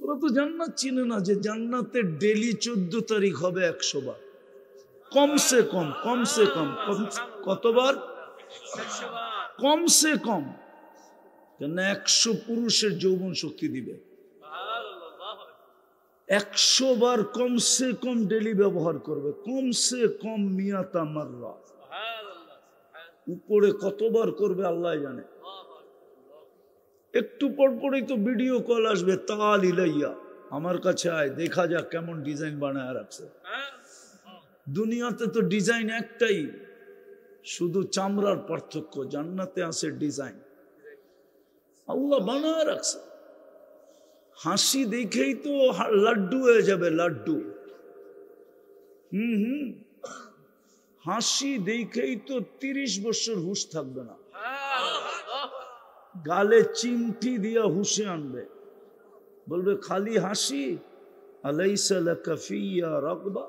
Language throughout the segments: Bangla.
ওরা তো জান্নাত চিনে না যে জান্নাতে ডেলি 14 তারিখ হবে 100 বার, কমসে কম কতবার? কমসে কম। কেন 100 পুরুষের যৌবন শক্তি দিবে। 100 বার কমসে কম ডেলি ব্যবহার করবে, কমসে কম মিয়াতা মাররা। উপরে কতবার করবে আল্লাহ জানে। একটু পরপরই তো ভিডিও কল আসবে, তাল ইলাইয়া, আমার কাছে আয়, দেখা যাক কেমন ডিজাইন বানায় রাখছে। দুনিয়াতে তো ডিজাইন একটাই, শুধু চামড়ার পার্থক্য। জান্নাতে আছে ডিজাইন, আল্লাহ বানায় রাখছে। হাসি দেখেই তো লাড্ডু হয়ে যাবে, লাড্ডু। হাসি দেখেই তো 30 বছর হুঁশ থাকবে না। গালে চিমটি দিয়া হুঁশে আনবে, বলবে খালি হাসি, আলাইসা লাকা ফিয়া রাগবা,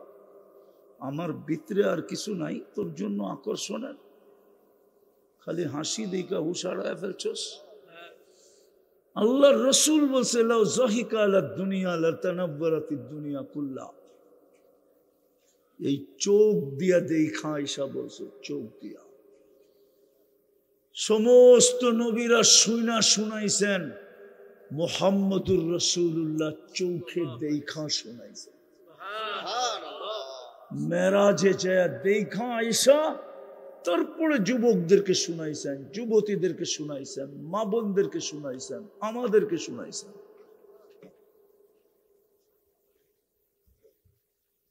আমার ভিতরে আর কিছু নাই তোর জন্য আকর্ষণের, খালি হাসি দেখা হুঁশ হারায় ফেলছস। আল্লাহর রসুল বলছে লাউ যাহিকা আলা দুনিয়া লাতানাব্বারাতিদ দুনিয়া কুল্লা। এই চোখ দিয়া দেখা আয়েশা বলছে, চোখ দিয়া। সমস্ত নবীরা শুনাইছেন, মুহাম্মদুর রাসূলুল্লাহ চোখে দেখা শুনাইছেন। মেরাজে যায় দেখা আয়েশা, তারপরে যুবকদেরকে শুনাইছেন, যুবতীদেরকে শুনাইছেন, মা বোনদেরকে শুনাইছেন, আমাদেরকে শুনাইছেন।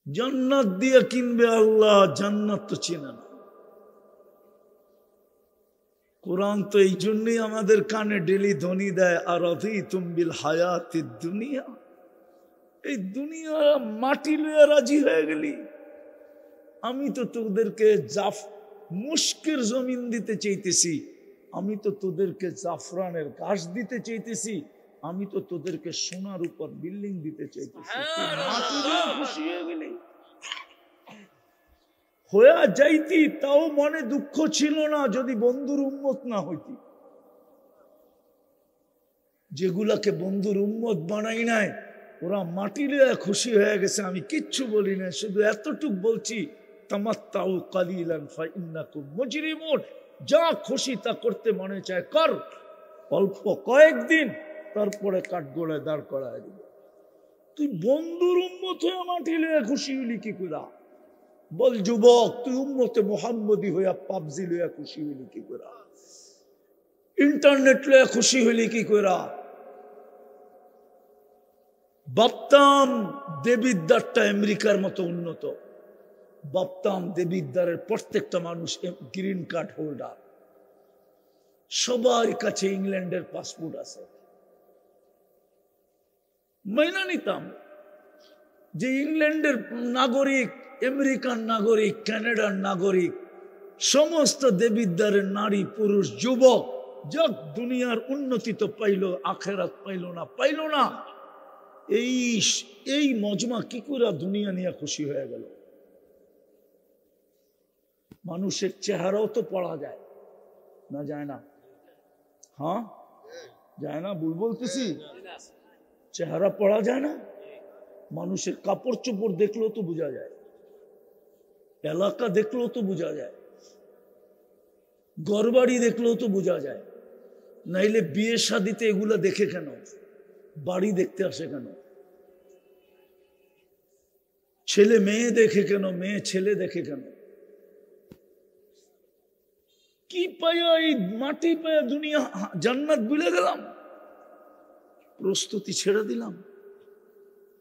জান্নাত দিয়ে কিনবে আল্লাহ, জান্নাত তো চেনে না। কোরআন তো এই জন্যই আমাদের কানে ডেলি ধ্বনি দেয়, আর রাদিতুম বিল হায়াতিদ দুনিয়া। এই দুনিয়া মাটি লইয়া রাজি হয়ে গেলি। আমি তো তোদেরকে মুশকের জমিন দিতে চাইতেছি, আমি তো তোদেরকে জাফরানের ঘাস দিতে চাইতেছি, আমি তো তোদেরকে সোনার উপর বিল্ডিং দিতে চাইতেছি। মাটি লইয়া খুশি হয়ে গেলি। হয়ে যাইতি তাও মনে দুঃখ ছিল না যদি বন্ধুর উম্মত না হইতি। যেগুলাকে বন্ধুর উম্মত বানাই নাই, ওরা মাটি লইয়া খুশি হয়ে গেছে। আমি কিচ্ছু বলি না, শুধু এতটুক বলছি, তামাত্তাউ কালিলান ফাইন্নাকুম মুজরিমুন। যা খুশি তা করতে মনে চায় কর, অল্প কয়েকদিন, তারপরে কাঠগড়ায় দাঁড় করায় দিবে। তুই বন্ধুর উম্মত হয়ে মাটি লইয়া খুশি হইলি কি করে? বল যুবক, তুই উম্মতে মুহাম্মদী হইয়া পাবজি লইয়া খুশি হইলি কি করে? ইন্টারনেট লইয়া খুশি হইলি কি করে? ভাবতাম দেবিদ্বারটা আমেরিকার মতো উন্নত, ভাবতাম দেবিদ্বারের প্রত্যেকটা মানুষ গ্রিন কার্ড হোল্ডার, সবার কাছে ইংল্যান্ডের পাসপোর্ট আছে। মাইনা নিতাম যে ইংল্যান্ডের নাগরিক, আমেরিকান নাগরিক, কানাডার নাগরিক, সমস্ত দেবিদ্বারের নারী পুরুষ যুবক, যাক দুনিয়ার উন্নতি তো পাইল, আখেরাত পাইল না। এই মজমা কি করে দুনিয়া নিয়ে খুশি হয়ে গেল? মানুষের চেহারাও তো পড়া যায় না, যায় না? হ্যাঁ যায় না? বলতেছি চেহারা পড়া যায় না। মানুষের কাপড় চোপড় দেখলেও তো বোঝা যায়, এলাকা দেখলেও তো বোঝা যায়, ঘরবাড়ি দেখলেও তো বোঝা যায়। নাইলে বিয়ে শাদিতে এগুলা দেখে কেন? বাড়ি দেখতে আসে কেন? ছেলে মেয়ে দেখে কেন? মেয়ে ছেলে দেখে কেন? কি পাইয়া এই মাটি পাইয়া দুনিয়া জান্নাত ভুলে গেলাম, প্রস্তুতি ছেড়ে দিলাম।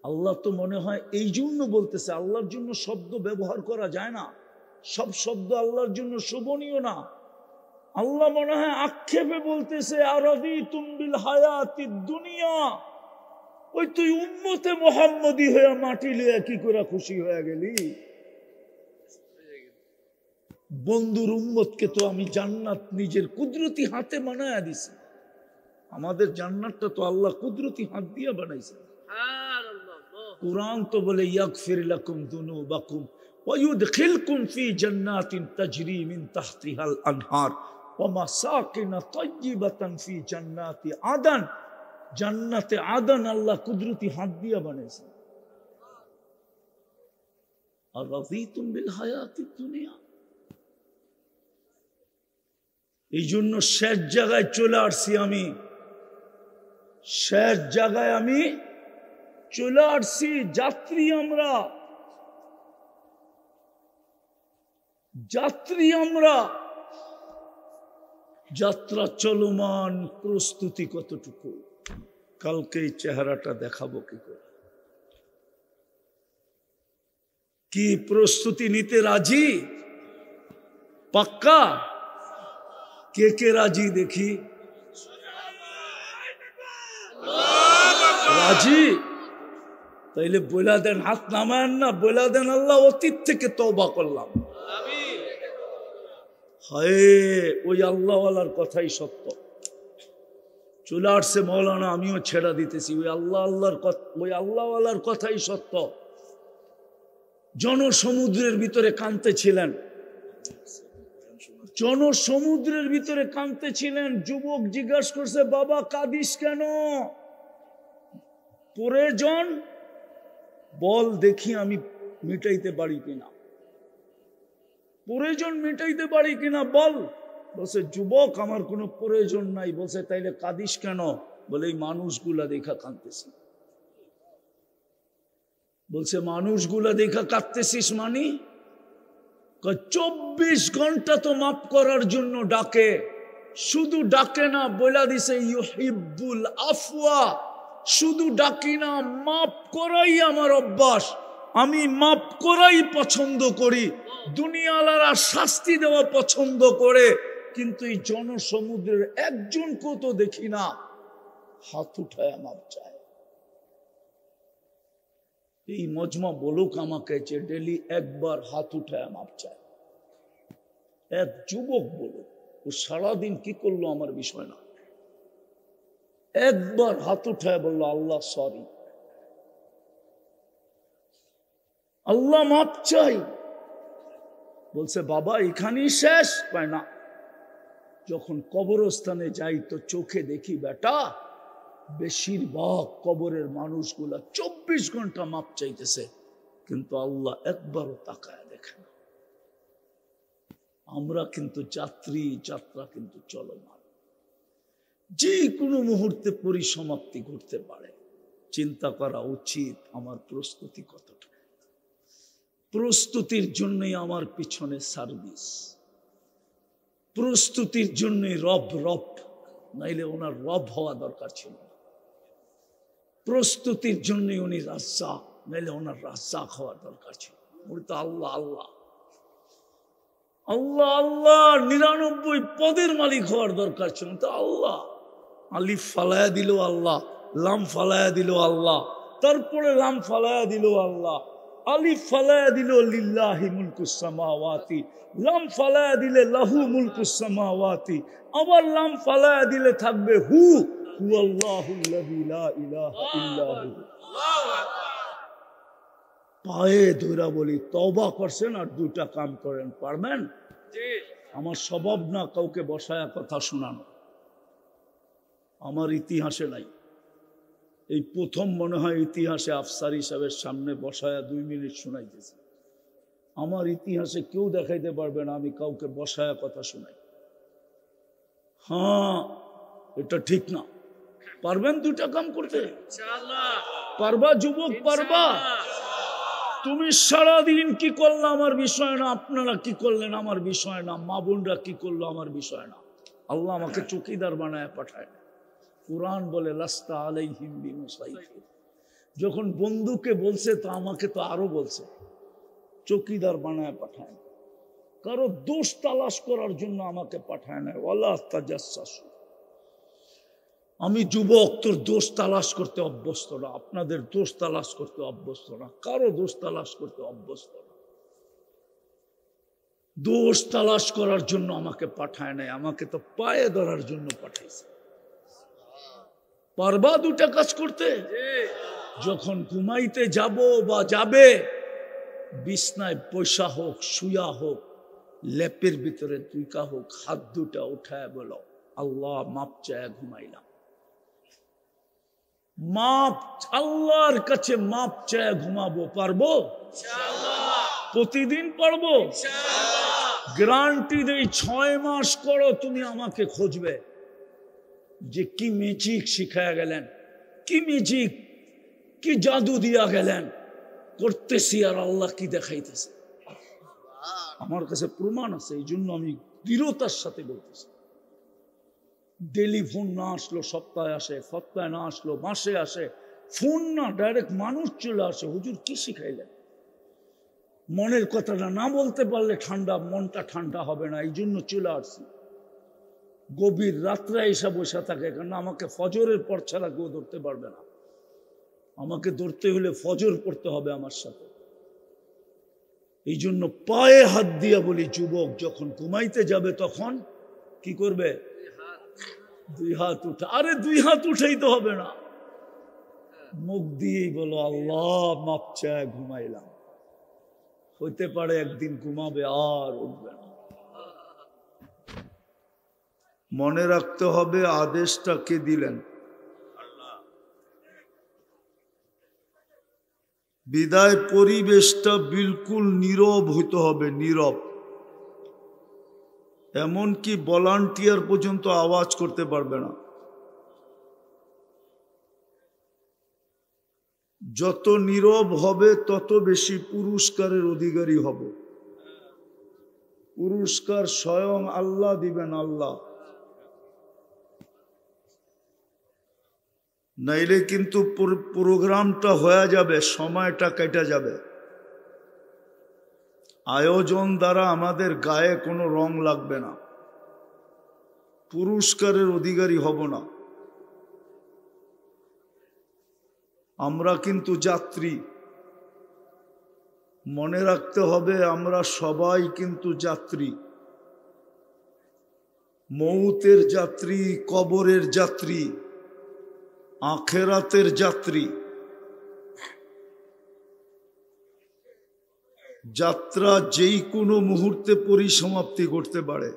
আল্লাহ তো মনে হয় এই জন্য বলতেছে, আল্লাহর জন্য শব্দ ব্যবহার করা যায় না, সব শব্দ আল্লাহর জন্য শোভনীয় না। আল্লাহ মনে হয় আক্ষেপে বলতেছে, আরাদিতুম বিল হায়াতিদ দুনিয়া। ওই তুই উম্মতে মুহাম্মদী হয়ে মাটি লিয়ে কি করে খুশি হয়ে গেলি? বন্ধুর উম্মতকে তো আমি জান্নাত নিজের কুদরতি হাতে বানায়া দিছি। আমাদের জান্নাতটা তো আল্লাহ কুদরতি হাত দিয়ে বানাইছে। কুরআন তো বলে ইয়াগফির লাকুম যুনুবাকুম ওয়া ইউদখিলকুম ফি জান্নাতিন তাজরি মিন তাহতিহাল আনহার ওয়া মাসাকিন তাইয়্যিবাতান ফি জান্নাতি আদান জান্নাতে আদন আল্লাহ কুদরতি হাত দিয়া বানিয়েছে। আর রাযীতুম বিল হায়াতিদ দুনিয়া, এই জন্য শেষ জায়গায় চলে আসছি আমি, শেষ জায়গায় আমি চলে আসছি। যাত্রী আমরা, যাত্রী আমরা, যাত্রা চলমান। প্রস্তুতি কতটুকু, কালকে এই চেহারাটা দেখাবো কি করে। কি প্রস্তুতি নিতে রাজি? পাক্কা? কে কে রাজি দেখি? রাজি? তাইলে বইলা দেন, হাত নামায়েন না, বইলা দেন আল্লাহ অতীত থেকে তওবা করলাম। হায়, ওই আল্লাহওয়ালার কথাই সত্য। চলে আসছে মৌলানা, আমিও ছেড়া দিতেছি। ওই আল্লাহওয়ালার কথাই সত্য। জনসমুদ্রের ভিতরে কাঁদতেছিলেন, জনসমুদ্রের ভিতরে কাঁদতেছিলেন। যুবক জিজ্ঞাসা করছে, বাবা কাঁদিস কেন? প্রয়োজন বল দেখি আমি মিটাইতে পারি কিনা, প্রয়োজন মিটাইতে পারি কিনা বল। বলছে যুবক আমার কোনো প্রয়োজন নাই। বলছে তাইলে কাঁদিস কেন? বলে এই মানুষগুলা দেখা কাঁদতেছি। বলছে মানুষগুলা দেখা কাঁদতেছিস মানে? 24 ঘন্টা তো মাফ করার জন্য ডাকে, শুধু ডাকে না, বইলা দিছে ইউহিব্বুল আফওয়া। শুধু ডাকি না, মাফ করাই আমার অভ্যাস। আমি মাফ করাই পছন্দ করি। দুনিয়ালারা শাস্তি দেওয়া পছন্দ করে, কিন্তু এই জনসমুদ্রের একজনকেও তো দেখি না হাত উঠায় মাপ চায়। এই মজমা বলুক আমাকে যে ডেলি একবার হাত উঠায় মাপ চায়। এক যুবক বলুক, ও সারাদিন কি করলো আমার বিষয় না, একবার হাত উঠায় বললো আল্লাহ সরি, আল্লাহ মাপ চাই। বলছে বাবা এখানেই শেষ? পায় না। যখন কবরস্থানে যাই তো চোখে দেখি বেটা, বেশিরভাগ কবরের মানুষগুলা 24 ঘন্টা মাপ চাইতেছে, কিন্তু আল্লাহ একবারও তাকায় দেখে না। আমরা কিন্তু যাত্রী, যাত্রা কিন্তু চলমান। যে কোনো মুহূর্তে পরিসমাপ্তি ঘটতে পারে। চিন্তা করা উচিত আমার প্রস্তুতি কতটা। প্রস্তুতির জন্যই আমার পিছনে সার্ভিস, প্রস্তুতির জন্যই রব, নাইলে ওনার রব হওয়া দরকার ছিল না। প্রস্তুতির জন্যই উনি রাজ্জাক, নাইলে ওনার রাজ্জাক হওয়ার দরকার ছিল। উনি তো আল্লাহ আল্লাহ আল্লাহ আল্লাহ 99 পদের মালিক হওয়ার দরকার ছিল। তো আল্লাহ আলিফ ফালায়া দিল আল্লাহ, লাম ফালায়া দিল আল্লাহ, তারপরে লাম ফালায়া দিল আল্লাহ, আলিফ ফালায়া দিল লিল্লাহি মুলকুস সামাওয়াতি, লাম ফালায়া দিলে লাহু মুলকুস সামাওয়াতি, আবার লাম ফালায়া দিলে থাকবে হু হুয়াল্লাহুল্লাযী লা ইলাহা ইল্লা হু। পায়ে ধরা বলি তওবা করছেন আর দুটা কাম করেন, পারবেন? আমার স্বভাব না কাউকে বসায়া কথা শোনানো, আমার ইতিহাসে নাই। এই প্রথম মনে হয় ইতিহাসে আফসার হিসাবের সামনে বসায়া 2 মিনিট শোনাইতেছি। আমার ইতিহাসে কেউ দেখাইতে পারবে না আমি কাউকে বসায়া কথা শোনাই। হ্যাঁ, এটা ঠিক না। পারবেন দুটা কাম করতে? পারবা যুবক, পারবা? তুমি সারাদিন কি করলে আমার বিষয় না, আপনারা কি করলেন আমার বিষয় না, মা বোনরা কি করলো আমার বিষয় না। আল্লাহ আমাকে চৌকিদার বানায় পাঠায়। কুরআন বলে লাস্তা আলাইহিম বিমুসাইতির। যখন বন্ধুকে বলছে তো আমাকে তো আরো বলছে, চৌকিদার বানায় পাঠায়। কারো দোষ তালাশ করার জন্য আমাকে পাঠায় না। ওয়ালা তাজাসসু। আমি যুবক, তোর দোষ তালাশ করতে অভ্যস্ত না, আপনাদের দোষ তালাশ করতে অভ্যস্ত না, কারো দোষ তালাশ করতে অভ্যস্ত না। দোষ তালাশ করার জন্য আমাকে পাঠায় নাই, আমাকে তো পায়ে ধরার জন্য পাঠাইছে। পারবা দুটা কাজ করতে? যখন ঘুমাইতে যাব বা যাবে, বিছনায় পয়সা হোক, শুয়া হোক, লেপের ভিতরে দুইকা হোক, হাত দুটা উঠায় বলো আল্লাহ মাপ চায় ঘুমাইলাম। মাপ আল্লাহর কাছে মাপ চায় ঘুমাবো, পারবো? প্রতিদিন পারবো? গ্যারান্টি দেই 6 মাস করো, তুমি আমাকে খুঁজবে যে কি ম্যাজিক শিখায়া গেলেন, কি ম্যাজিক, কি জাদু দিয়া গেলেন, করতেছি আর আল্লাহ কি দেখাইতেছে। আমার কাছে প্রমাণ আছে, এই জন্য আমি দৃঢ়তার সাথে বলতেছি। ডেলি ফোন না আসলো সপ্তাহে আসে, সপ্তাহে না আসলো মাসে আসে, ফোন না ডাইরেক্ট মানুষ চলে আসে, হুজুর কি শিখাইলেন। মনের কথাটা না বলতে পারলে মনটা ঠান্ডা হবে না, এই জন্য চলে আসছি। গভীর রাত্রে এসে বসে থাকে, কারণ আমাকে ফজরের পর ছাড়া কেউ ধরতে পারবে না। আমাকে ধরতে হলে ফজর পড়তে হবে আমার সাথে। এই জন্য পায়ে হাত দিয়া বলি, যুবক যখন ঘুমাইতে যাবে তখন কি করবে? 2 হাত উঠা। আরে 2 হাত উঠেই তো হবে না, মুখ দিয়েই বলো আল্লাহ মাপ চায় ঘুমাইলাম। হইতে পারে একদিন ঘুমাবে আর উঠবে না। মনে রাখতে হবে আদেশটা কে দিলেন? বিদায় পরিবেশটা বিলকুল নীরব হইতে হবে, নীরব। এমনকি ভলান্টিয়ার পর্যন্ত আওয়াজ করতে পারবে না। যত নীরব হবে তত বেশি পুরস্কারের অধিকারী হব। পুরস্কার স্বয়ং আল্লাহ দিবেন, আল্লাহ। নাইলে কিন্তু প্রোগ্রামটা হয়ে যাবে, সময়টা কেটে যাবে। আয়োজন দ্বারা আমাদের গায়ে কোনো রং লাগবে না, পুরস্কারের অধিকারী হব না। আমরা কিন্তু যাত্রী, মনে রাখতে হবে আমরা সবাই কিন্তু যাত্রী। মৌতের যাত্রী, কবরের যাত্রী, আখেরাতের যাত্রী। যাত্রা যেই কোনো মুহূর্তে পরিসমাপ্তি করতে পারে।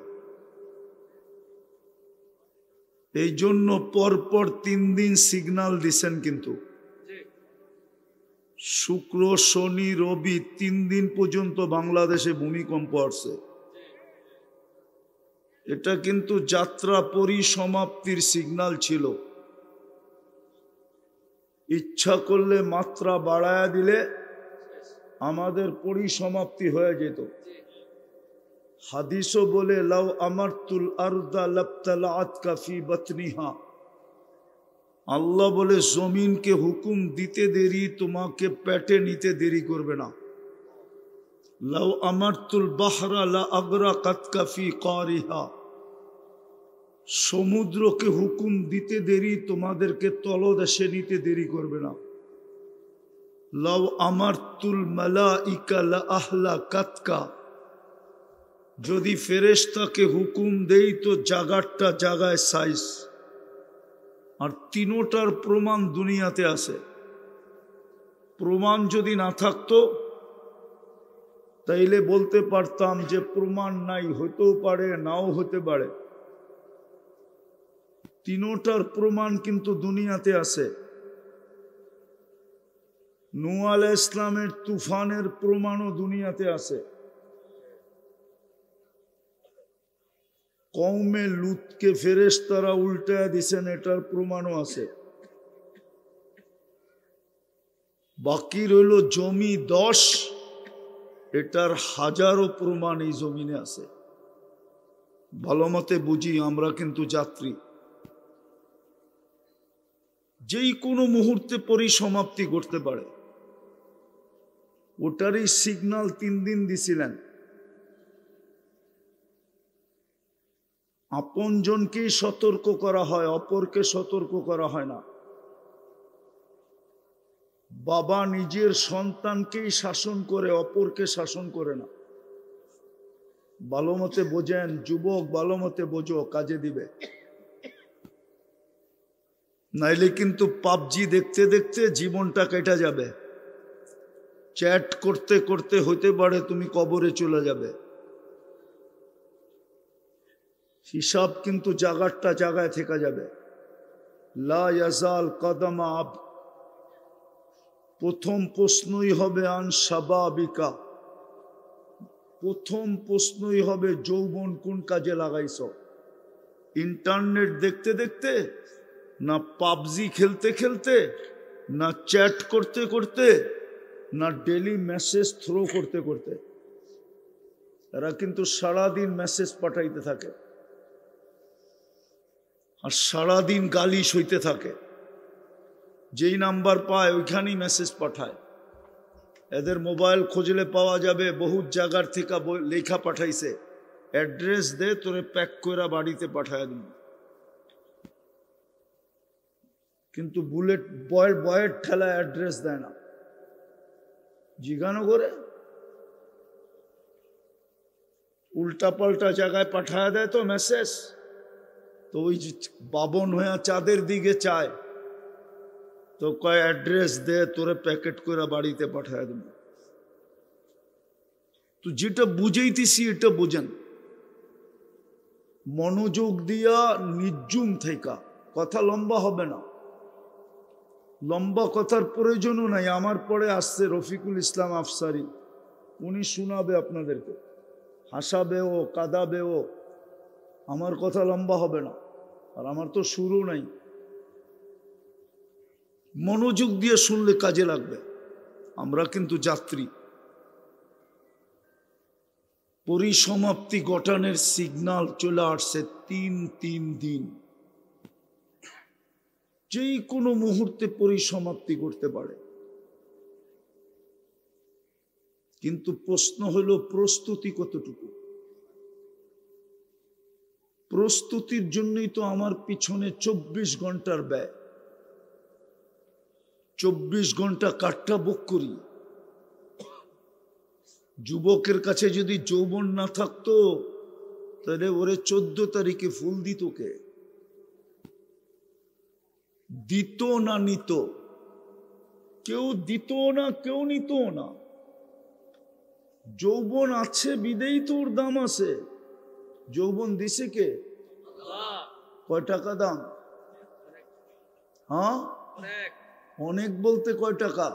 এই জন্য পরপর 3 দিন সিগন্যাল দিছেন, কিন্তু শুক্র শনি রবি 3 দিন পর্যন্ত বাংলাদেশে ভূমিকম্প আসছে। এটা কিন্তু যাত্রা পরিসমাপ্তির সিগন্যাল ছিল। ইচ্ছা করলে মাত্রা বাড়ায়া দিলে আমাদের পরিসমাপ্তি হয়ে যেত। হাদিসও বলে লাউ আমারতুল আরদা লাবতালাআতকা ফি বাতনিহা। আল্লাহ বলে জমিনকে হুকুম দিতে দেরি তোমাকে পেটে নিতে দেরি করবে না। লাউ আমারতুল বাহরা লা আগরাকাতকা ফি কারিহা। সমুদ্রকে হুকুম দিতে দেরি তোমাদেরকে তলদেশে নিতে দেরি করবে না। লাউ আমারতুল মালাইকা লা আহলাকাতকা। যদি ফেরেশতাকে হুকুম দেই তো জাগারটা জাগায় সাইজ। আর তিনোটার প্রমাণ দুনিয়াতে আছে। প্রমাণ যদি না থাকতো তাইলে বলতে পারতাম যে প্রমাণ নাই, হতেও পারে নাও হতে পারে। তিনোটার প্রমাণ কিন্তু দুনিয়াতে আছে। নূহ আলাইহিস ইসলামের তুফানের প্রমাণও দুনিয়াতে আছে। কওমে লুতকে ফেরেশতারা উল্টায় দিছেন, এটার প্রমাণও আছে। বাকি রইল জমি 10, এটার হাজারো প্রমাণ এই জমিনে আছে। ভালো মতে বুঝি, আমরা কিন্তু যাত্রী। যেই কোনো মুহূর্তে পরিসমাপ্তি করতে পারে। ওটারই সিগন্যাল 3 দিন দিছিলেন। আপনজনকেই সতর্ক করা হয়, অপরকে সতর্ক করা হয় না। বাবা নিজের সন্তানকেই শাসন করে, অপরকে শাসন করে না। ভালো মতে বোঝেন যুবক, ভালো মতে বোঝো, কাজে দিবে। নাইলে কিন্তু পাবজি দেখতে দেখতে জীবনটা কেটে যাবে। চ্যাট করতে করতে হতে পারে তুমি কবরে চলে যাবে। হিসাব কিন্তু জাগারটা জাগায় থেকে যাবে। লা ইয়াজাল কদমা আব, প্রথম প্রশ্নই হবে আন শাবাবিকা, প্রথম প্রশ্নই হবে যৌবন কোন কাজে লাগাইছ? ইন্টারনেট দেখতে দেখতে, না পাবজি খেলতে খেলতে, না চ্যাট করতে করতে, না ডেলি মেসেজ থ্রো করতে করতে। এরা কিন্তু সারাদিন মেসেজ পাঠাইতে থাকে আর সারাদিন গালি সইতে থাকে। যেই নাম্বার পায় ওইখানেই মেসেজ পাঠায়। এদের মোবাইল খুঁজলে পাওয়া যাবে, বহুত জায়গার থেকে লেখা পাঠাইছে, অ্যাড্রেস দে তোরে প্যাক করে বাড়িতে পাঠায় দিন। কিন্তু বুলেট বয়ের ঠেলা অ্যাড্রেস দেয় না, জিজ্ঞানো করে উল্টা পাল্টা জায়গায় পাঠায় দেয় তো মেসেজ। তো ওই বাবন হয়ে চাঁদের দিকে চায়, তো কয় অ্যাড্রেস দে তোরে প্যাকেট করে বাড়িতে পাঠায় দেব। তো যেটা বুঝাইতেছি এটা বোঝেন, মনোযোগ দিয়া নির্জুম থেকা, কথা লম্বা হবে না, লম্বা কথার প্রয়োজনও নাই। আমার পরে আসছে রফিকুল ইসলাম আফসারি, উনি শোনাবে আপনাদেরকে, হাসাবেও কাঁদাবেও। আমার কথা লম্বা হবে না, আর আমার তো শুরু নাই। মনোযোগ দিয়ে শুনলে কাজে লাগবে। আমরা কিন্তু যাত্রী। পরিসমাপ্তি ঘটানোর সিগন্যাল চলে আসছে 3 দিন। যেই কোনো মুহূর্তে পরিসমাপ্তি করতে পারে, কিন্তু প্রশ্ন হলো প্রস্তুতি কতটুকু। প্রস্তুতির জন্যই তো আমার পিছনে 24 ঘন্টার ব্যয়। 24 ঘন্টা কাঠটা বুক করি। যুবকের কাছে যদি যৌবন না থাকতো তাহলে ওরে 14 তারিখে ফুল দিত কে? দিত না নিত? কেউ দিত না, কেউ নিত না। যৌবন আছে বিদেই তো ওর দাম আছে। যৌবন দিছে কে? কয় টাকা দাম? হ্যাঁ, অনেক বলতে কয় টাকা?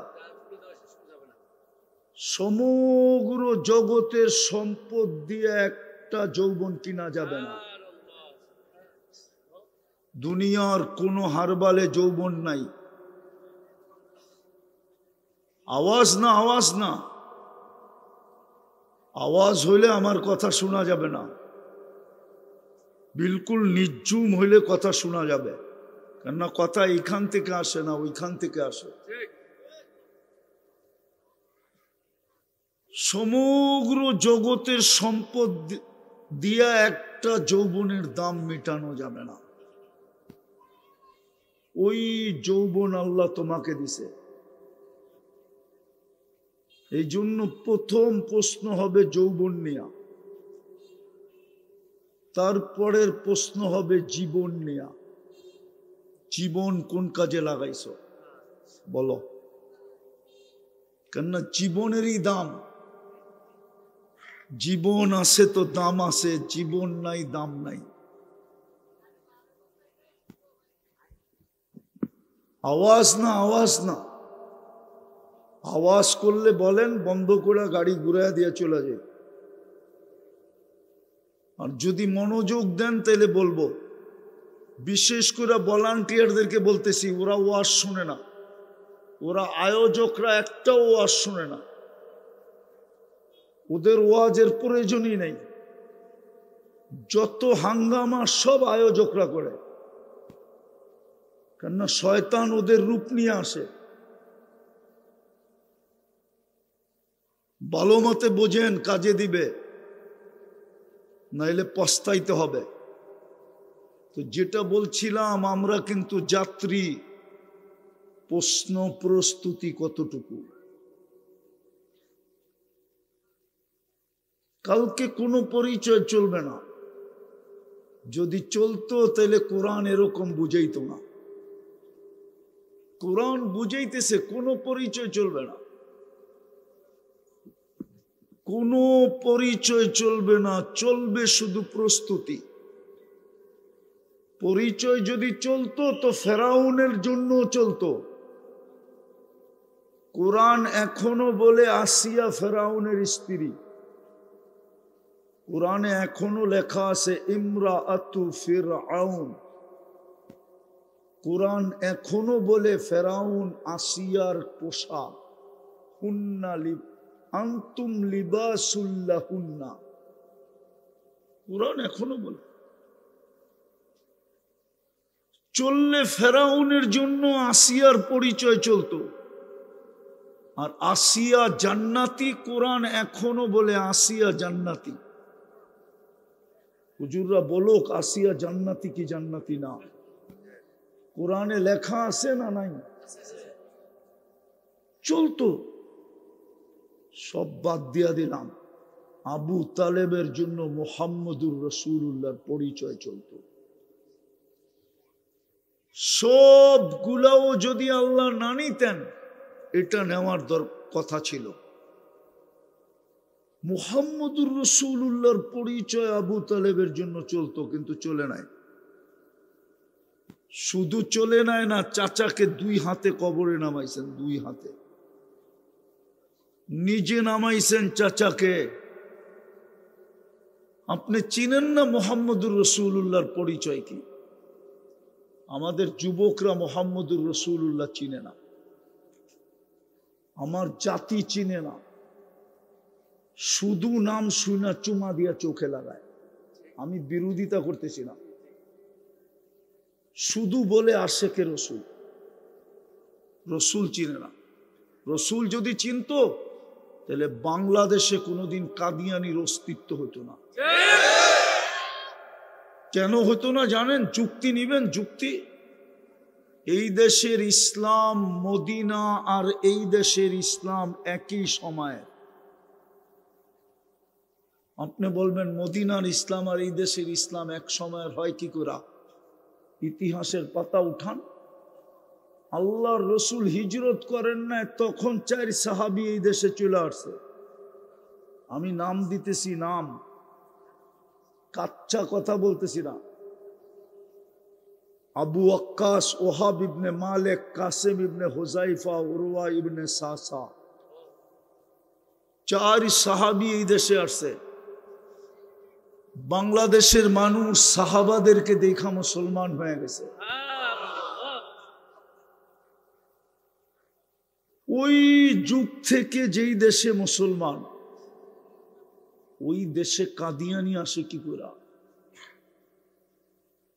সমগ্র জগতের সম্পদ দিয়ে একটা যৌবন কিনা যাবে না। দুনিয়ার কোনো হারবালে যৌবন নাই। আওয়াজ না, আওয়াজ না, আওয়াজ হইলে আমার কথা শোনা যাবে না। বিলকুল নির্জুম হইলে কথা শোনা যাবে, কেননা কথা এইখান থেকে আসে না, ওইখান থেকে আসে। সমগ্র জগতের সম্পদ দিয়া একটা যৌবনের দাম মেটানো যাবে না। ওই যৌবন আল্লাহ তোমাকে দিছে। এই জন্য প্রথম প্রশ্ন হবে যৌবন নিয়া, তারপরের প্রশ্ন হবে জীবন নিয়া। জীবন কোন কাজে লাগাইছ বলো, কেননা জীবনেরই দাম। জীবন আছে তো দাম আছে, জীবন নাই দাম নাই। আওয়াজ না, আওয়াজ না। আওয়াজ করলে বলেন বন্ধ করে গাড়ি ঘুরাইয়া দিয়ে চলে যায়। আর যদি মনোযোগ দেন তাহলে বলবো, বিশেষ করে ভলান্টিয়ারদেরকে বলতেছি, ওরা ওয়াজ শুনে না, ওরা আয়োজকরা একটাও ওয়াজ শুনে না। ওদের ওয়াজের প্রয়োজনই নেই। যত হাঙ্গামা সব আয়োজকরা করে, কেননা শয়তান ওদের রূপ নিয়ে আসে। ভালো মতে বোঝেন, কাজে দিবে, নাইলে পস্তাইতে হবে। তো যেটা বলছিলাম, আমরা কিন্তু যাত্রী। প্রশ্ন প্রস্তুতি কতটুকু? কালকে কোনো পরিচয় চলবে না। যদি চলতো তাহলে কোরআন এরকম বুঝাইতো না। কোরআন বুঝাইতেছে কোনো পরিচয় চলবে না, কোনো পরিচয় চলবে না, চলবে শুধু প্রস্তুতি। পরিচয় যদি চলতো তো ফেরাউনের জন্য চলতো। কোরআন এখনো বলে আসিয়া ফেরাউনের স্ত্রী। কোরআনে এখনো লেখা আছে ইমরাআতু ফিরআউন। কোরআন এখনো বলে ফেরাউন আসিয়ার পোশাক। হুন্না আনতুম লিবাসুল লাহুন্না। কোরআন এখনো বলে। চললে ফেরাউনের জন্য আসিয়ার পরিচয় চলতো। আর আসিয়া জান্নাতি, কোরআন এখনো বলে আসিয়া জান্নাতি। হুজুররা বলুক আসিয়া জান্নাতি কি জান্নাতি না। কোরআনে লেখা আছে না নাই? চলতো। সব বাদ দিয়া দিলাম, আবু তালেবের জন্য মুহাম্মদুর রাসূলুল্লাহর পরিচয় চলতো। সবগুলাও যদি আল্লাহ না নিতেন, এটা নেওয়ার কথা ছিল। মুহাম্মদুর রাসূলুল্লাহর পরিচয় আবু তালেবের জন্য চলতো, কিন্তু চলে নাই। শুধু চলে নাই না, চাচাকে 2 হাতে কবরে নামাইছেন, 2 হাতে। নিজে নামাইছেন চাচাকে। আপনি চিনেন না মুহাম্মদুর রাসূলুল্লাহর পরিচয় কি? আমাদের যুবকরা মুহাম্মদুর রাসূলুল্লাহ চিনে না, আমার জাতি চিনে না। শুধু নাম শুনা চুমা দিয়া চোখে লাগায়। আমি বিরোধিতা করতেছি না, শুধু বলে আশেকে রসুল। রসুল চিনে না। রসুল যদি চিনত তাহলে বাংলাদেশে কোনোদিন কাদিয়ানির অস্তিত্ব হতো না। কেন হতো না জানেন? যুক্তি নিবেন, যুক্তি। এই দেশের ইসলাম মদিনা আর এই দেশের ইসলাম একই সময়ে। আপনি বলবেন মদিনার ইসলাম আর এই দেশের ইসলাম এক সময়ের হয় কি করে? ইতিহাসের পাতা উঠান। আল্লাহর রসুল হিজরত করেন না তখন 4 সাহাবী এই দেশে চলে আসছে। আমি নাম দিতেছি, নাম, কাচ্চা কথা বলতেছি না। আবু ওয়াক্কাস, ওহাব ইবনে মালিক, কাসিম ইবনে হুজাইফা, উরওয়া ইবনে সাসা, 4 সাহাবী এই দেশে আসছে। বাংলাদেশের মানুষ সাহাবাদেরকে দেখা মুসলমান হয়ে গেছে। ওই যুগ থেকে যেই দেশে মুসলমান, ওই দেশে কাদিয়ানি আসে কি করে?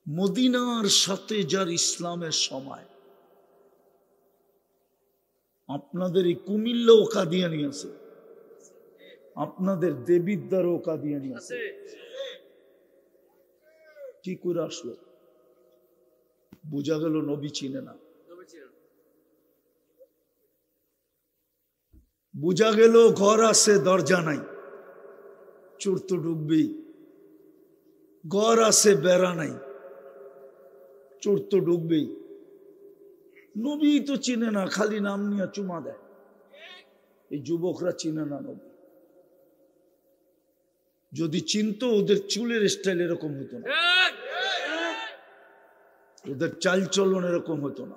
মদিনার সাথে যার ইসলামের সময়। আপনাদের এই কুমিল্লাও কাদিয়ানি আছে, আপনাদের দেবিদ্বারও কাদিয়ানি আছে। কি করে আসলো? বোঝা গেল নবী চিনে না। বোঝা গেল ঘর আছে দরজা নাই, চোর তো ঢুকবেই। ঘর আছে বেড়া নাই, চোর তো ঢুকবেই। নবী তো চিনে না, খালি নাম নিয়ে চুমা দেয়। এই যুবকরা চিনে না নবী। যদি চিনতো ওদের চুলের স্টাইল এরকম হতো না, ওদের চালচলন এরকম হতো না।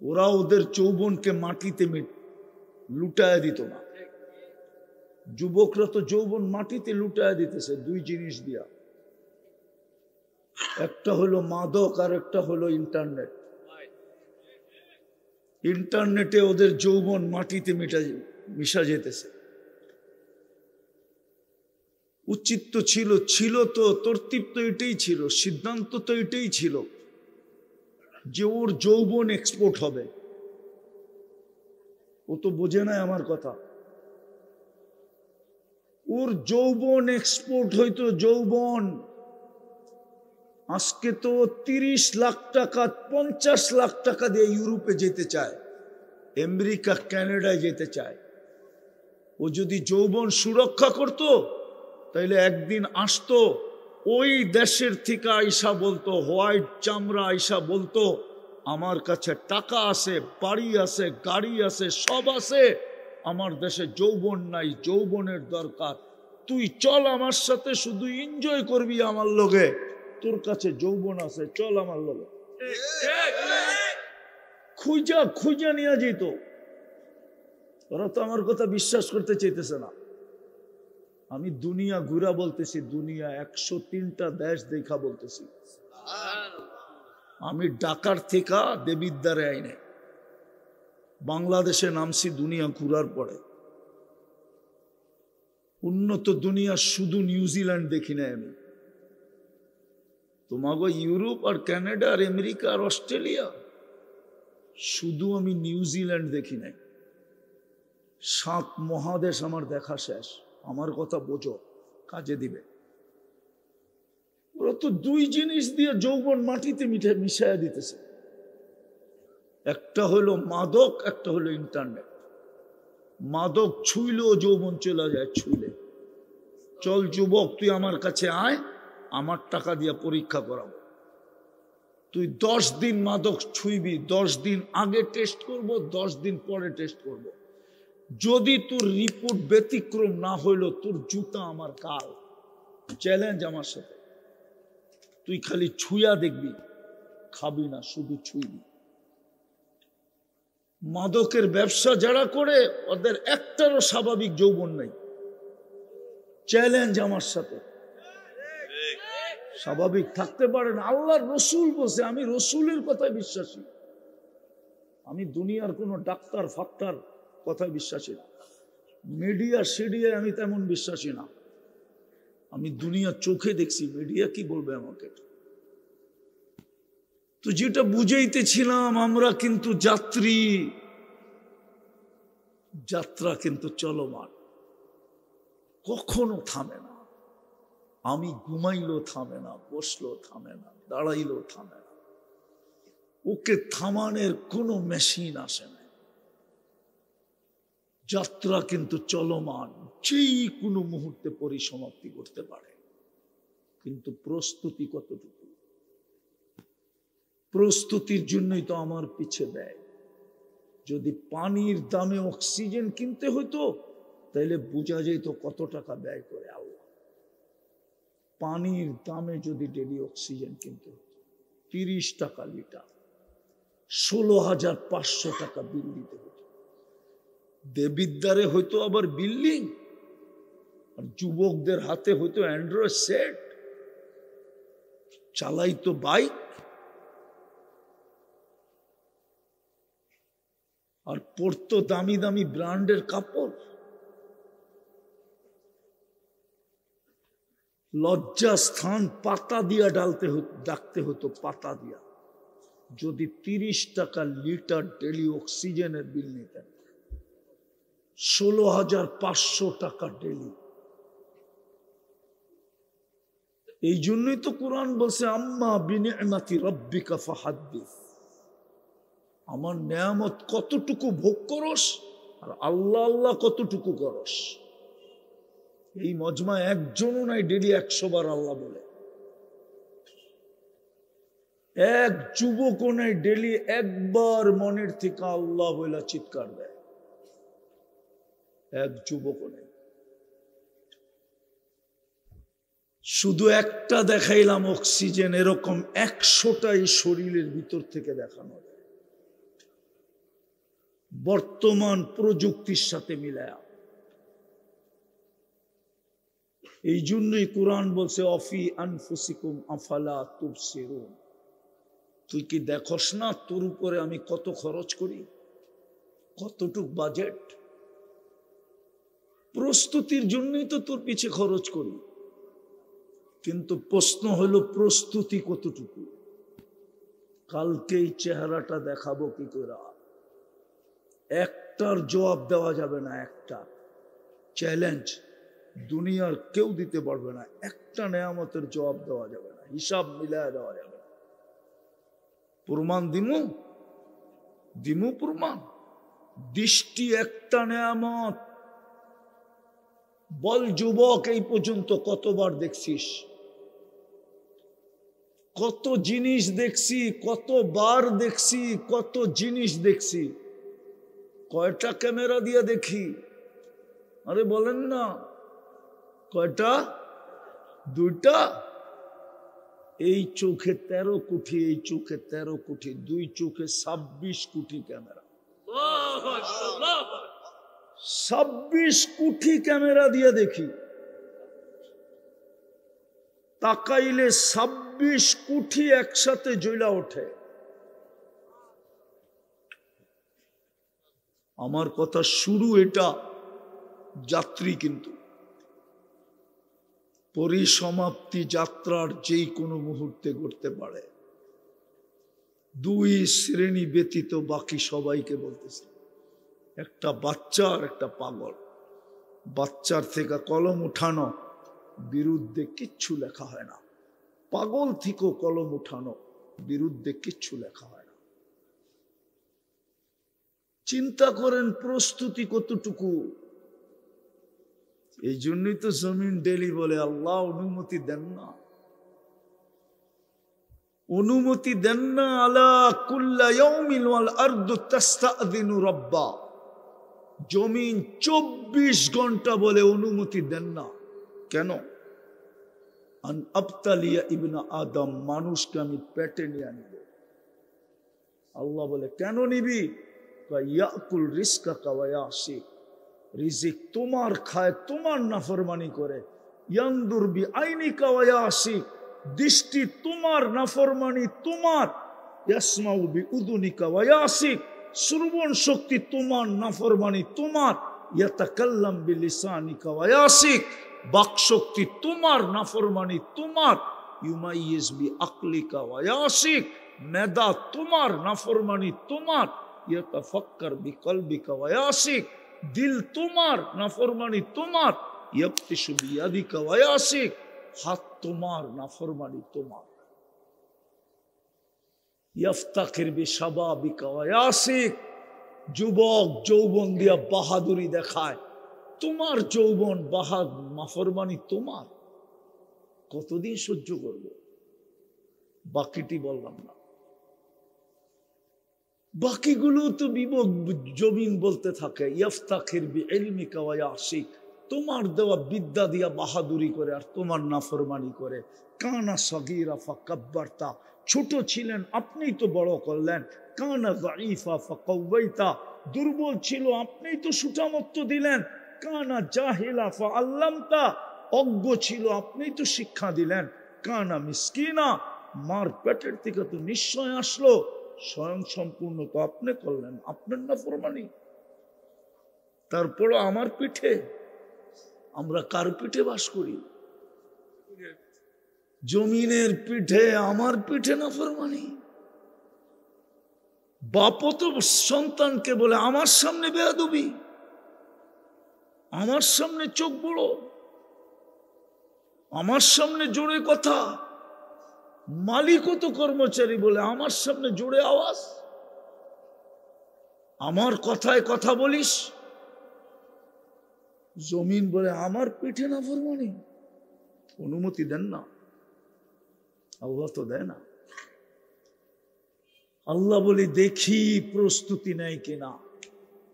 ওরা ওদের যৌবনকে মাটিতে লুটায় দিত না। যুবকরা তো যৌবন মাটিতে লুটায় দিতেছে 2 জিনিস দিয়া। একটা হলো মাদক আর একটা হলো ইন্টারনেট। ইন্টারনেটে ওদের যৌবন মাটিতে মিশা যেতেছে। উচিত তো ছিল তো তরতিব তো এটাই ছিল, সিদ্ধান্ত তো এটাই ছিল যে ওর যৌবন এক্সপোর্ট হবে। ও তো বোঝে না আমার কথা। ওর যৌবন এক্সপোর্ট হইতো, যৌবন। আজকে তো 30 লাখ টাকা 50 লাখ টাকা দিয়ে ইউরোপে যেতে চায়, আমেরিকা কানাডায় যেতে চায়। ও যদি যৌবন সুরক্ষা করত তাইলে একদিন আসতো, ওই দেশের থেকে আইসা বলতো, হোয়াইট চামড়া আইসা বলতো, আমার কাছে টাকা আছে, বাড়ি আছে, গাড়ি আছে, সব আছে, আমার দেশে যৌবন নাই, যৌবনের দরকার। তুই চল আমার সাথে, শুধু এনজয় করবি আমার লগে, তোর কাছে যৌবন আছে, চল আমার লগে। খুঁজা খুঁজা নিয়ে যেত। ওরা তো আমার কথা বিশ্বাস করতে চাইতেছে না। আমি দুনিয়া ঘুরা বলতেছি, দুনিয়া 103টা দেশ দেখা বলতেছি। আমি ঢাকার থেকে দেবিদ্বারে আইনে বাংলাদেশে নামছি দুনিয়া ঘুরার পরে। উন্নত দুনিয়া শুধু নিউজিল্যান্ড দেখি না আমি। তোমাকে ইউরোপ আর কানাডা আর আমেরিকা আর অস্ট্রেলিয়া, শুধু আমি নিউজিল্যান্ড দেখি নাই। 7 মহাদেশ আমার দেখা শেষ। আমার কথা বোঝো, কাজে দিবে। ওরা তো 2 জিনিস দিয়ে যৌবন মাটিতে মিশাইয়া দিতেছে। একটা হলো মাদক, একটা হলো ইন্টারনেট। মাদক ছুইলেও যৌবন চলে যায়, ছুইলে। চল যুবক, তুই আমার কাছে আয়, আমার টাকা দিয়ে পরীক্ষা করাবো। তুই 10 দিন মাদক ছুঁইবি, 10 দিন আগে টেস্ট করব, 10 দিন পরে টেস্ট করব। যদি তোর রিপোর্ট ব্যতিক্রম না হইল, তোর জুতা আমার কাল। চ্যালেঞ্জ আমার সাথে। তুই খালি ছুঁয়া দেখবি, খাবি না, শুধু ছুঁইবি। মাদকের ব্যবসা যারা করে, ওদের একটারও স্বাভাবিক যৌবন নাই। চ্যালেঞ্জ আমার সাথে। স্বাভাবিক থাকতে পারে না। আল্লাহর রসুল বসে, আমি রসুলের কথায় বিশ্বাসী। আমি দুনিয়ার কোনো ডাক্তার ফাক্তার কথায় বিশ্বাসী না। মিডিয়া সিডিয়ায় আমি তেমন বিশ্বাসী না। আমি দুনিয়া চোখে দেখছি, মিডিয়া কি বলবে আমাকে। তো যেটা বুঝাইতেছিলাম, আমরা কিন্তু যাত্রী, যাত্রা কিন্তু চলমান, কখনো থামে না। আমি ঘুমাইলেও থামে না, বসলেও থামে না, দাঁড়াইলেও থামে না। ওকে থামানোর কোনো মেশিন আসে না। যাত্রা কিন্তু চলমান, যেই কোনো মুহূর্তে পরিসমাপ্তি করতে পারে। কিন্তু প্রস্তুতি কতটুকু? প্রস্তুতির জন্যই তো আমার পিছে ব্যয়। যদি পানির দামে অক্সিজেন কিনতে হতো, তাহলে বোঝা যেত কত টাকা ব্যয় করে আল্লাহ। পানির দামে যদি ডেলি অক্সিজেন কিনতে হতো, 30 টাকা লিটার, 16,500 টাকা বিল দিতে হতো। দেবিদ্বারে হয়তো আবার বিল্ডিং, আর যুবকদের হাতে হয়তো অ্যান্ড্রয়েড সেট, চালাইতো বাইক, আর পরতো দামি দামি ব্র্যান্ডের কাপড়। লজ্জা স্থান পাতা দিয়া ডাকতে হতো, পাতা দিয়া। যদি 30 টাকা লিটার ডেলি অক্সিজেনের বিল নিতেন, 16,500 টাকা ডেলি। এই জন্যই তো কোরআন বলছে, আম্মা বিনিআমাতি রাব্বিকা ফাহাদ্দিস। আমার নেয়ামত কতটুকু ভোগ করস, আর আল্লাহ আল্লাহ কতটুকু করস। এই মজমা একজনও নাই ডেলি 100 বার আল্লাহ বলে। এক যুবকও নাই ডেলি একবার মনের থেকে আল্লাহ বলে চিৎকার দেয়। এক যুবকও নেই। শুধু একটা দেখাইলাম অক্সিজেন, এরকম 100টাই শরীরের ভিতর থেকে দেখানো যায় বর্তমান প্রযুক্তির সাথে মিলায়া। এই জন্যই কোরআন বলছে, অফি আনফুসিকুম আফালা তুবসিরুন। তুই কি দেখোস না তোর উপরে আমি কত খরচ করি, কতটুক বাজেট? প্রস্তুতির জন্যই তো তোর পিছে খরচ করি। কিন্তু প্রশ্ন হলো, প্রস্তুতি কতটুকু? কালকে এই চেহারাটা দেখাবো কি করে? একটার জবাব দেওয়া যাবে না। একটা চ্যালেঞ্জ দুনিয়ার কেউ দিতে পারবে না। একটা নেয়ামতের জবাব দেওয়া যাবে না, হিসাব মিলায় দেওয়া যাবে না। প্রমাণ দিমু প্রমাণ। দৃষ্টি একটা নেয়ামত। বল যুবক, এই পর্যন্ত কতবার দেখছিস? কত জিনিস দেখছি, কতবার দেখছি, কত জিনিস দেখছি। কয়টা ক্যামেরা দিয়ে দেখি? আরে বলেন না, কয়টা? 2টা? এই চোখে 13 কোটি, এই চোখে 13 কোটি, দুই চোখে 26 কোটি ক্যামেরা। 26 কোটি ক্যামেরা দিয়ে দেখি, তাকাইলে 26 কোটি একসাথে জ্বলা ওঠে। আমার কথা শুরু এটা, যাত্রী কিন্তু পরিসমাপ্তি যাত্রার যেই কোনো মুহূর্তে ঘটতে পারে। দুই শ্রেণী ব্যতীত বাকি সবাইকে বলতেছে, একটা বাচ্চা আর একটা পাগল। বাচ্চার থেকে কলম উঠানো, বিরুদ্ধে কিচ্ছু লেখা হয় না। পাগল থেকেও কলম উঠানো, বিরুদ্ধে কিচ্ছু লেখা হয় না। চিন্তা করেন প্রস্তুতি কতটুকু। এই জন্যই তো জমিন ডেলি বলে আল্লাহ অনুমতি দেন না, অনুমতি দেন না। আলা কুল্লা ইয়াউমিন ওয়াল আরদু তাস্তাযিনু রাব্বা। জমিন 24 ঘন্টা বলে অনুমতি দেন না। কেন? আন আবতালিয়া ইবনা আদম, মানুষকে আমি পেটে নিয়ে নিব। আল্লাহ বলে কেন নিবি? ইয়াকুল রিজকাকা ওয়া ইয়াসি, রিজিক তোমার খায়, তোমার নাফরমানি করে। ইয়ানদুর বি আইনিকা ওয়া ইয়াসি, দৃষ্টি তোমার, নাফরমানি তোমার। ইয়াসমাউ বি উযুনিকা ওয়া ইয়াসি, শ্রবণ শক্তি তোমার, নাফরমানি তোমার। ইয়াতাকাল্লাম বি লিসানিকা ওয়া ইয়াসি, বাক শক্তি তোমার, নাফরমানি তোমার। ইউমাইয়িজ বি আকলিকা ওয়া ইয়াসি, মেধা তোমার, নাফরমানি তোমার। ইয়াতাফাক্কার বি কলবিকা ওয়া ইয়াসি, দিল তোমার, নাফরমানি তোমার। ইয়াবতিশু বিয়াদিকা ওয়া ইয়াসি, হাত তোমার, নাফরমানি তোমার। ইফতাখির বিশাবাবিকা ওয়া ইয়াসি, যুবক যৌবন দিয়া বাহাদুরি দেখায়, তোমার যৌবন, নাফরমানি তোমার। কতদিন সহ্য করব? বাকিটি বললাম না, বাকিগুলো তো জমিন বলতে থাকে। ইফতাখির বিইলমিকা ওয়া ইয়াসি, তোমার দেওয়া বিদ্যা দিয়া বাহাদুরি করে আর তোমার নাফরমানি করে। কানা সগীরা ফাকাব্বারতা, ছোট ছিলেন আপনিই তো বড় করলেন। কানা যায়ীফা ফাকাওয়াইতা, দুর্বল ছিল আপনিই তো সুঠামত্ব দিলেন। কানা জাহিলা ফাআল্লামতা, অজ্ঞ ছিল আপনিই তো শিক্ষা দিলেন। কানা মিসকিনা, মার পেটের থেকে তো নিশ্চয় আসলো, স্বয়ং সম্পূর্ণ তো আপনি করলেন, আপনার নাফরমানি। তারপর আমার পিঠে, আমরা কার পিঠে বাস করি? জমিনের পিঠে, আমার পিঠে নাফরমানি। বাপও তো সন্তানকে বলে আমার সামনে বেয়াদবি, আমার সামনে চোখ বড়, আমার সামনে জোরে কথা। মালিকও তো কর্মচারী বলে আমার সামনে জোরে আওয়াজ, আমার কথায় কথা বলিস। জমিন বলে আমার পিঠে নাফরমানি, অনুমতি দেন না। আল্লাহ তো দেয় না। আল্লাহ বলি দেখি প্রস্তুতি নেয় কিনা,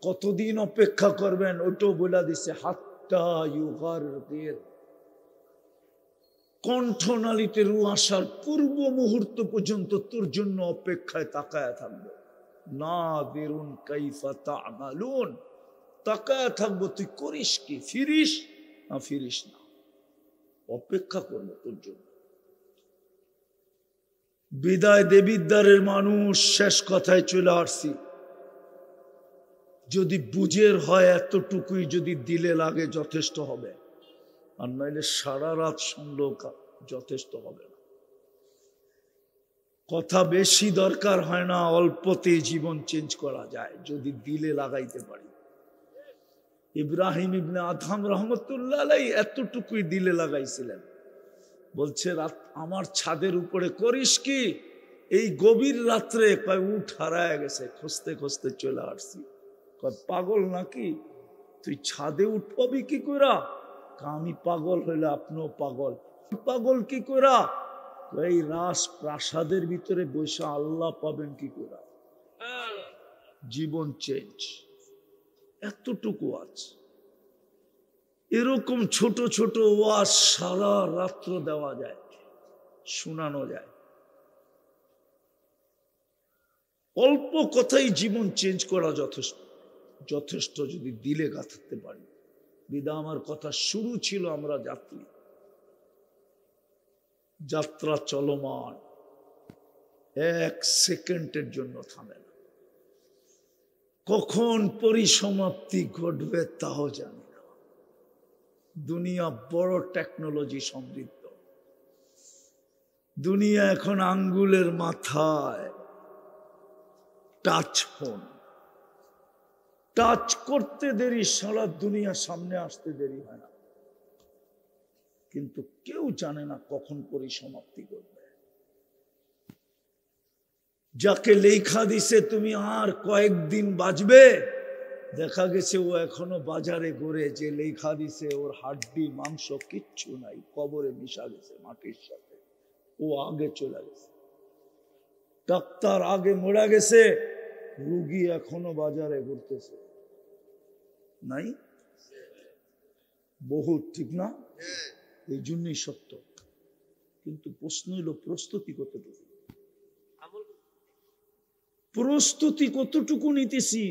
কতদিন অপেক্ষা করবেন ওটাও বলে দিছে। হাত্তা ইউগারগির, কণ্ঠনালীতে রু আসার পূর্ব মুহূর্ত পর্যন্ত তোর জন্য অপেক্ষায় তাকায় থাকবো। নাযিরুন কাইফা তা'মালুন, তাকায় থাকবো তুই করিস কি, ফিরিস না ফিরিস না, অপেক্ষা করবো তোর জন্য। বিদায় দেবিদ্বারের মানুষ, শেষ কথায় চলে আসছি। যদি বুঝের হয় এতটুকুই যদি দিলে লাগে যথেষ্ট হবে, আর নইলে সারা রাত শুনলেও যথেষ্ট হবে না। কথা বেশি দরকার হয় না, অল্পতে জীবন চেঞ্জ করা যায় যদি দিলে লাগাইতে পারি। ইব্রাহিম ইবনে আদহাম রহমতুল্লাহ আলাইহি এতটুকুই দিলে লাগাইছিলেন। বলছে রাত আমার ছাদের উপরে করিস কি? এই গভীর রাত্রে কয় উঠ হারায় গেছে, খুঁজতে খুঁজতে চলে আসছি। কয় পাগল নাকি তুই, ছাদে উঠ পাবি কি করা? আমি পাগল হইলে আপনিও পাগল। পাগল কি করা? এই রাস প্রাসাদের ভিতরে বসে আল্লাহ পাবেন কি করা? জীবন চেঞ্জ এতটুকু আছে। এরকম ছোট ছোট ওয়াজ সারা রাত্র দেওয়া যায়। শোনানো যায়। অল্প কথাই জীবন চেঞ্জ করা যথেষ্ট যদি দিলে গাঁথতে পারি। বিদা আমার কথা শুরু ছিল, আমরা যাত্রা চলমান, এক সেকেন্ডের জন্য থামে না। কখন পরিসমাপ্তি ঘটবে তাও জানি না। দুনিয়া বড় টেকনোলজি সমৃদ্ধ। দুনিয়া এখন আঙ্গুলের মাথায় টাচ ফোন। টাচ করতে দেরি, সারা দুনিয়া সামনে আসতে দেরি হয় না। কিন্তু কেউ জানে না কখন পরিসমাপ্তি করবে। যাকে লেখা দিছে তুমি আর কয়েকদিন বাঁচবে, দেখা গেছে ও এখনো বাজারে ঘুরে। যে লেখা দিছে ওর হাড্ডি মাংস কিচ্ছু নাই, কবরে মিশা গেছে মাটির সাথে। ও আগে চলে গেছে, ডাক্তার আগে মরে গেছে, রুগী এখনো বাজারে ঘুরতেছে। নাই বহুত, ঠিক না? এই জন্যই সত্য। কিন্তু প্রশ্ন হইল প্রস্তুতি কতটুকু, প্রস্তুতি কতটুকু নিতেছি।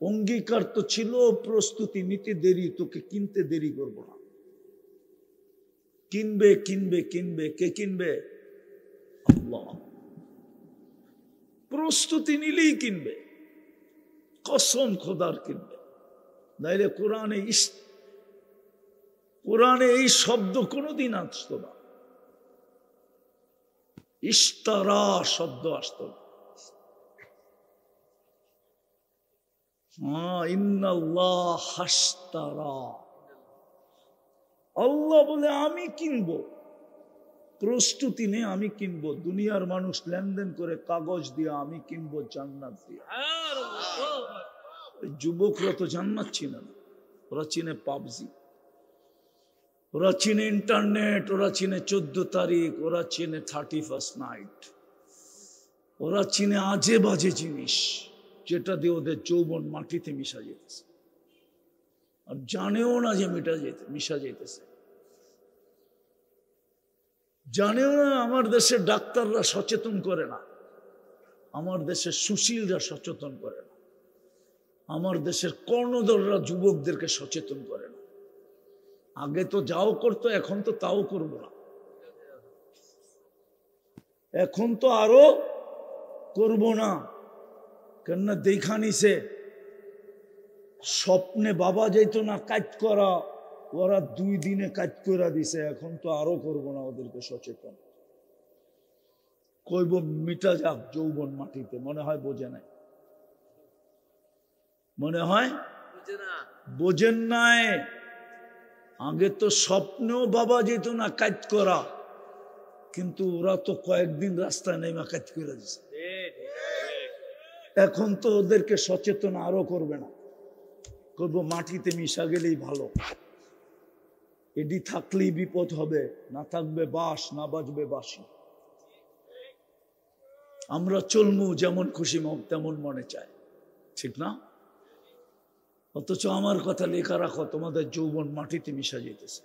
অঙ্গীকার তো ছিল প্রস্তুতি নিতে দেরি, তোকে কিনতে দেরি করব না। কিনবে কিনবে কিনবে, কে কিনবে? আল্লাহ। প্রস্তুতি নিলেই কিনবে, কসম খোদার কিনবে। নাইলে কোরআনে এই শব্দ কোনোদিন আসতো না, ইশতারা শব্দ আসতো না। ইন্নাল্লাহ হাশতারা, আল্লাহ বলে আমি কিনবো। প্রস্তুতি নেই, আমি কিনবো। দুনিয়ার মানুষ লেনদেন করে কাগজ দিয়ে, আমি কিনবো জান্নাত দিয়ে। যুবকরা তো জান্নাত চিনে না, ওরা চিনে পাবজি, ওরা চিনে ইন্টারনেট, ওরা চিনে 14 তারিখ, ওরা চিনে 31st নাইট, ওরা চিনে আজে বাজে জিনিস, যেটা দিয়ে ওদের যৌবন মাটিতে মিশা যেতেছে। আর জানেও না যে মিশা যেতেছে, জানেও না। আমার দেশের ডাক্তাররা সচেতন করে না, আমার দেশের সুশীলরা সচেতন করে না, আমার দেশের কর্ণধররা যুবকদেরকে সচেতন করে না। আগে তো যাও করতো, এখন তো তাও করবো না। এখন তো আরো করবো না। কেননা দেখা নিছে, স্বপ্নে বাবা যেত না কাজ করা, ওরা 2 দিনে কাজ করে দিছে। এখন তো আরো করবো না, ওদেরকে সচেতন কইব মিটা যাক যৌবন মাটিতে। মনে হয় বোঝে নাই, মনে হয় বোঝেন নাই। আগে তো স্বপ্নেও বাবা যেত না কাজ করা, কিন্তু ওরা তো কয়েকদিন রাস্তায় নেমে কাজ করে দিছে। এখন তো ওদেরকে সচেতন আরো করবে না, করবো মাটিতে মিশা গেলেই ভালো। এডি থাকলেই বিপদ হবে, না থাকবে বাস, না বাজবে বাসি। আমরা চলমু যেমন খুশি তেমন মনে চায়, ঠিক না? অথচ আমার কথা লেখা রাখো, তোমাদের যৌবন মাটিতে মিশা যেতেছে।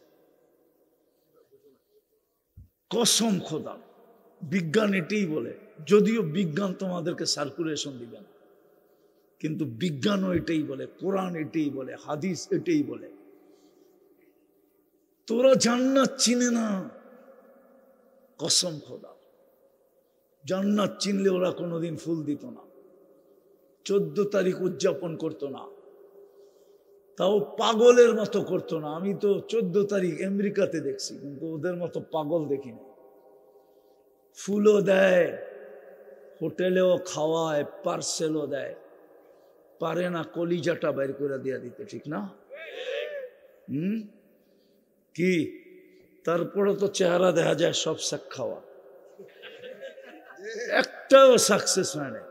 কসম খোদা, বিজ্ঞান এটাই বলে। যদিও বিজ্ঞান তোমাদেরকে সার্কুলেশন দিবে না, কিন্তু বিজ্ঞানও এটাই বলে, কোরআন এটাই বলে, হাদিস এটাই বলে। তোরা জান্নাত চিনে না, কসম খোদা। জান্নাত চিনলে ওরা কোনোদিন ফুল দিত না, 14 তারিখ উদযাপন করতো না, তাও পাগলের মতো করতো না। আমি তো 14 তারিখ আমেরিকাতে দেখছি, কিন্তু ওদের মতো পাগল দেখিনি। ফুলও দেয়, হোটেলেও খাওয়ায়, পার্সেলও দেয়, পারে না কলিজাটা বের করে দিয়ে দিতে, ঠিক না? কি তারপরে তো চেহারা দেখা যায় সব শাক খাওয়া, একটাও সাকসেস হয় না।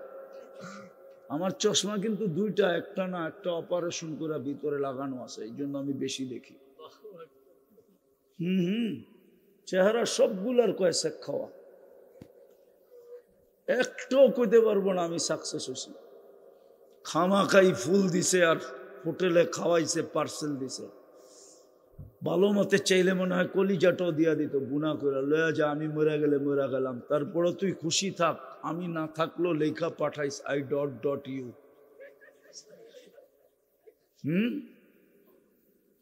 আমার চশমা কিন্তু 2টা, একটা না, একটা অপারেশন করে ভিতরে লাগানো আছে, এই জন্য আমি বেশি দেখি। চেহারা সবগুলার কয় শাক খাওয়া, একটাও কইতে পারবো না আমি সাকসেস হয়েছি। খামাখাই ফুল দিছে আর হোটেলে খাওয়াইছে, পার্সেল দিছে। ভালো মতে চাইলে মনে হয় কলিজাটাও দিয়া দিত, গুনাহ করে লয়া যা, আমি মরে গেলে মরে গেলাম, তারপরে তুই খুশি থাক, আমি না থাকলেও লেখা পাঠাইস আই ডট ডট ইউ।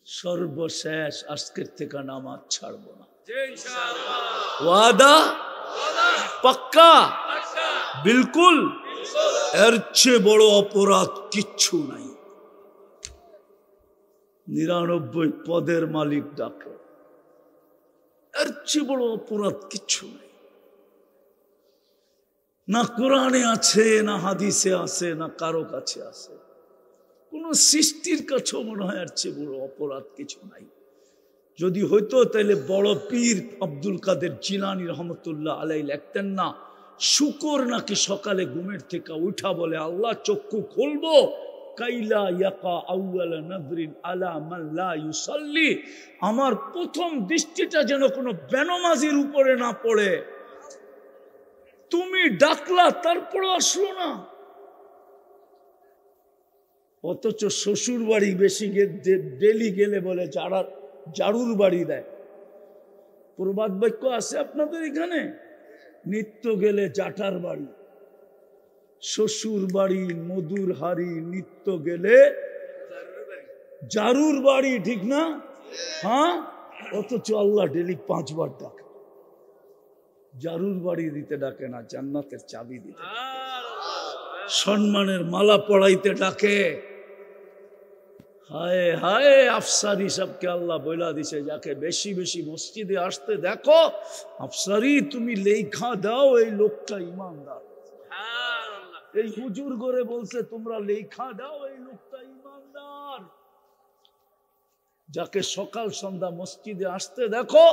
সর্বশেষ আজকের থেকে নামাজ ছাড়বো না, ওয়াদা পাক্কা বিলকুল। এর চেয়ে বড় অপরাধ কিচ্ছু নাই। 99 পদের মালিক ডাকে, এর চেয়ে বড় অপরাধ কিচ্ছু নাই। না কোরআনে আছে, না হাদিসে আছে, না কারো কাছে আছে, কোন সৃষ্টির কাছেও মনে হয় এর চেয়ে বড় অপরাধ কিছু নাই। যদি হইতো তাহলে বড় পীর আব্দুল কাদের জিলানী রহমতুল্লাহ আলাইহি লিখতেন না, শুকর নাকি সকালে ঘুমের থেকে উঠা বলে আল্লাহ চক্ষু খুলবো কাইলা ইয়াকা আউয়ালা নাদরিন আলা মান লা ইউসাল্লি, আমার প্রথম দৃষ্টিটা যেন কোনো বেনমাজির উপরে না পড়ে। তুমি ডাকলা তারপরে আসলো না, অথচ শ্বশুর বাড়ি বেশি ডেলি গেলে বলে জারুর বাড়ি দেয়। প্রবাদ বাক্য আছে আপনাদের এখানে, নিত্য গেলে জাটার বাড়ি, শ্বশুর বাড়ি মধুর হাড়ি, নিত্য গেলে জারুর বাড়ি, ঠিক না? হ্যাঁ, অথচ আল্লাহ ডেলি 5 বার ডাকে। জারুর বাড়ি দিতে ডাকে না, জান্নাতের চাবি দিতে, সম্মানের মালা পড়াইতে ডাকে। হায় হায়, আফসারি সবকে আল্লাহ বইলা দিছে, যাকে বেশি বেশি মসজিদে আসতে দেখো, আফসারি তুমি লেখা দাও এই লোকটা ইমানদার। এই হুজুর করে বলছে তোমরা লেখা দাও এই লোকটা ইমানদার। যাকে সকাল সন্ধ্যা মসজিদে আসতে দেখো,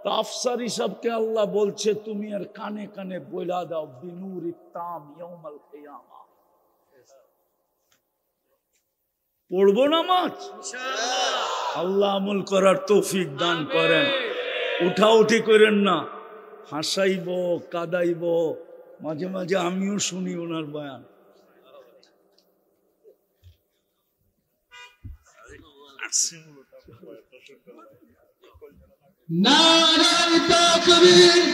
তা আফসারি সবকে আল্লাহ বলছে তুমি আর কানে কানে বইলা দাও বিনুরি তাম ইয়াউমাল কিয়ামা। পড়বো নামাজ, আল্লাহ আমল করার তৌফিক দান করেন। উঠাউঠি করেন না, হাসাইব কাদাইব, মাঝে মাঝে আমিও শুনি ওনার বয়ান। নারায়ে তাকবীর।